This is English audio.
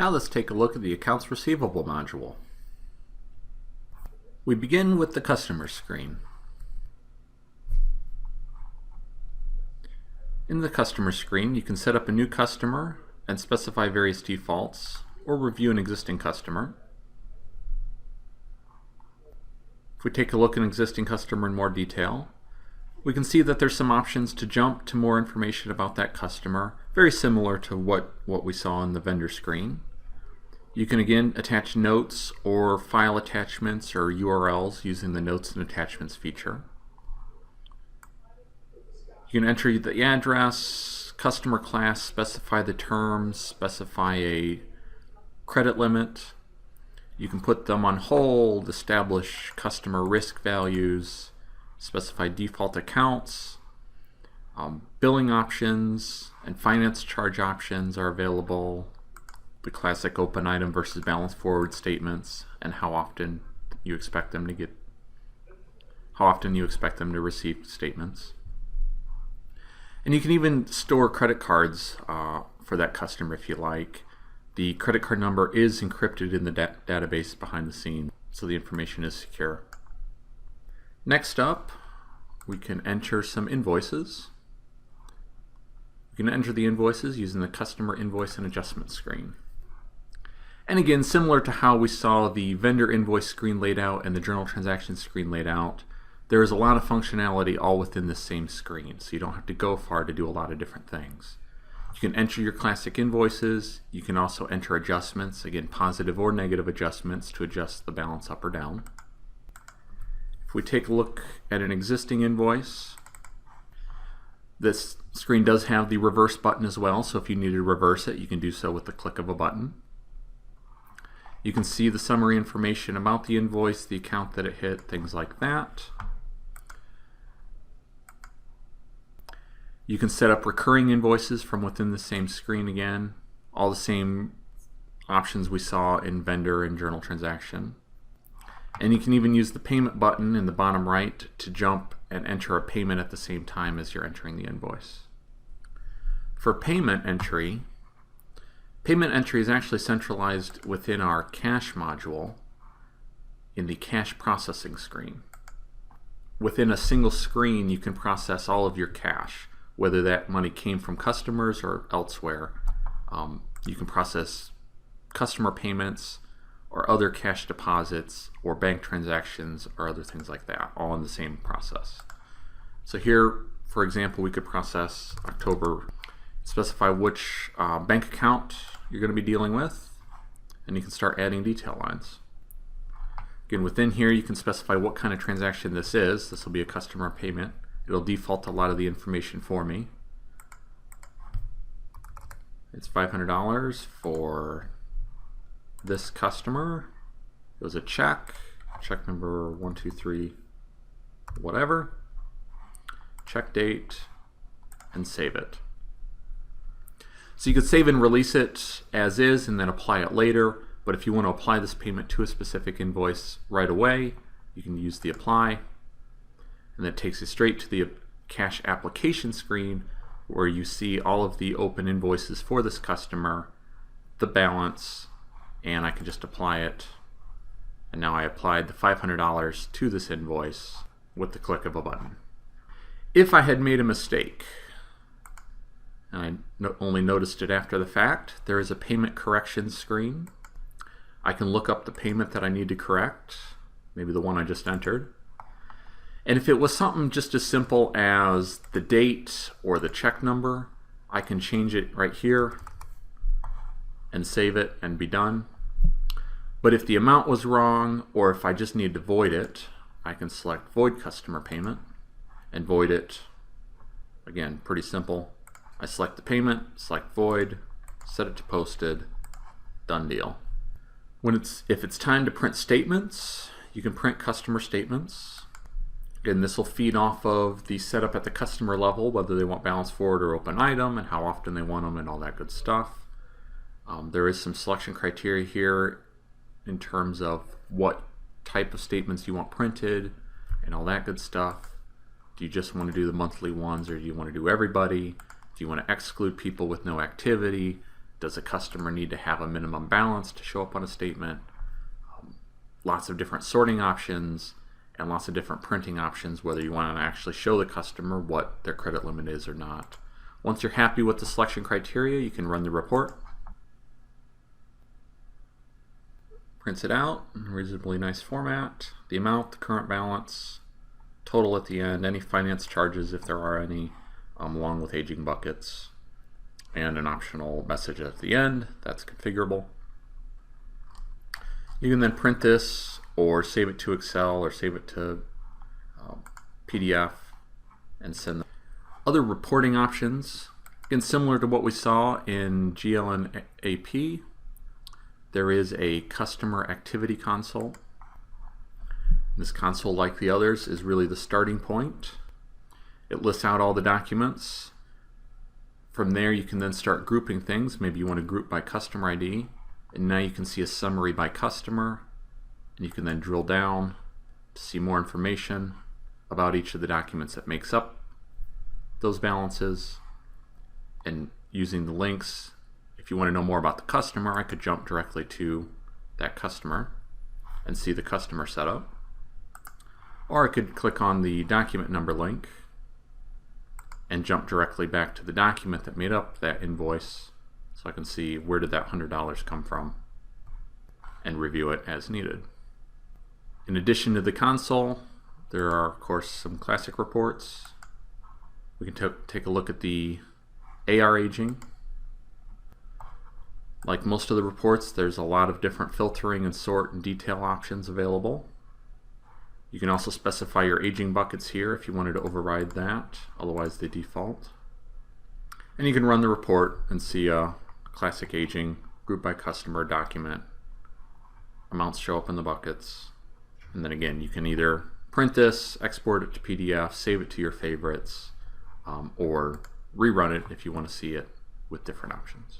Now let's take a look at the Accounts Receivable module. We begin with the Customer screen. In the Customer screen, you can set up a new customer and specify various defaults, or review an existing customer. If we take a look at an existing customer in more detail, we can see that there's some options to jump to more information about that customer, very similar to what we saw in the vendor screen. You can again attach notes or file attachments or URLs using the Notes and Attachments feature. You can enter the address, customer class, specify the terms, specify a credit limit. You can put them on hold, establish customer risk values, specify default accounts, billing options, and finance charge options are available. The classic open item versus balance forward statements, and how often you expect them to receive statements. And you can even store credit cards for that customer if you like. The credit card number is encrypted in the database behind the scenes, so the information is secure. Next up, we can enter some invoices. You can enter the invoices using the Customer Invoice and Adjustment screen. And again, similar to how we saw the vendor invoice screen laid out and the journal transaction screen laid out, there is a lot of functionality all within the same screen, so you don't have to go far to do a lot of different things. You can enter your classic invoices. You can also enter adjustments, again, positive or negative adjustments to adjust the balance up or down. If we take a look at an existing invoice, this screen does have the reverse button as well, so if you need to reverse it, you can do so with the click of a button. You can see the summary information about the invoice, the account that it hit, things like that. You can set up recurring invoices from within the same screen again. All the same options we saw in vendor and journal transaction. And you can even use the payment button in the bottom right to jump and enter a payment at the same time as you're entering the invoice. For payment entry is actually centralized within our cash module in the cash processing screen. Within a single screen, you can process all of your cash, whether that money came from customers or elsewhere. You can process customer payments or other cash deposits or bank transactions or other things like that, all in the same process. So here, for example, we could process October, specify which bank account you're going to be dealing with, and you can start adding detail lines. Again, within here you can specify what kind of transaction this is. This will be a customer payment. It'll default a lot of the information for me. It's $500 for this customer. It was a check number 123 whatever, check date, and save it. So you could save and release it as is and then apply it later, but if you want to apply this payment to a specific invoice right away, you can use the apply, and that takes you straight to the cash application screen where you see all of the open invoices for this customer, the balance, and I can just apply it. And now I applied the $500 to this invoice with the click of a button. If I had made a mistake, and I only noticed it after the fact, there is a payment correction screen. I can look up the payment that I need to correct, maybe the one I just entered. And if it was something just as simple as the date or the check number, I can change it right here and save it and be done. But if the amount was wrong, or if I just need to void it, I can select Void Customer Payment and void it. Again, pretty simple. I select the payment, select void, set it to posted, done deal. If it's time to print statements, you can print customer statements. Again, this will feed off of the setup at the customer level, whether they want balance forward or open item, and how often they want them, and all that good stuff. There is some selection criteria here in terms of what type of statements you want printed and all that good stuff. Do you just want to do the monthly ones, or do you want to do everybody? Do you want to exclude people with no activity? Does a customer need to have a minimum balance to show up on a statement? Lots of different sorting options and lots of different printing options, whether you want to actually show the customer what their credit limit is or not. Once you're happy with the selection criteria, you can run the report. Prints it out in a reasonably nice format. The amount, the current balance, total at the end, any finance charges if there are any, along with aging buckets, and an optional message at the end that's configurable. You can then print this or save it to Excel or save it to PDF and send them. Other reporting options, again similar to what we saw in GL and AP, there is a customer activity console. This console, like the others, is really the starting point. It lists out all the documents. From there you can then start grouping things. Maybe you want to group by customer ID, and now you can see a summary by customer, and you can then drill down to see more information about each of the documents that makes up those balances. And using the links, if you want to know more about the customer, I could jump directly to that customer and see the customer setup. Or I could click on the document number link and jump directly back to the document that made up that invoice, so I can see where did that $100 come from and review it as needed. In addition to the console, there are of course some classic reports. We can take a look at the AR aging. Like most of the reports, there's a lot of different filtering and sort and detail options available. You can also specify your aging buckets here if you wanted to override that, otherwise they default. And you can run the report and see a classic aging group by customer document. Amounts show up in the buckets. And then again, you can either print this, export it to PDF, save it to your favorites, or rerun it if you want to see it with different options.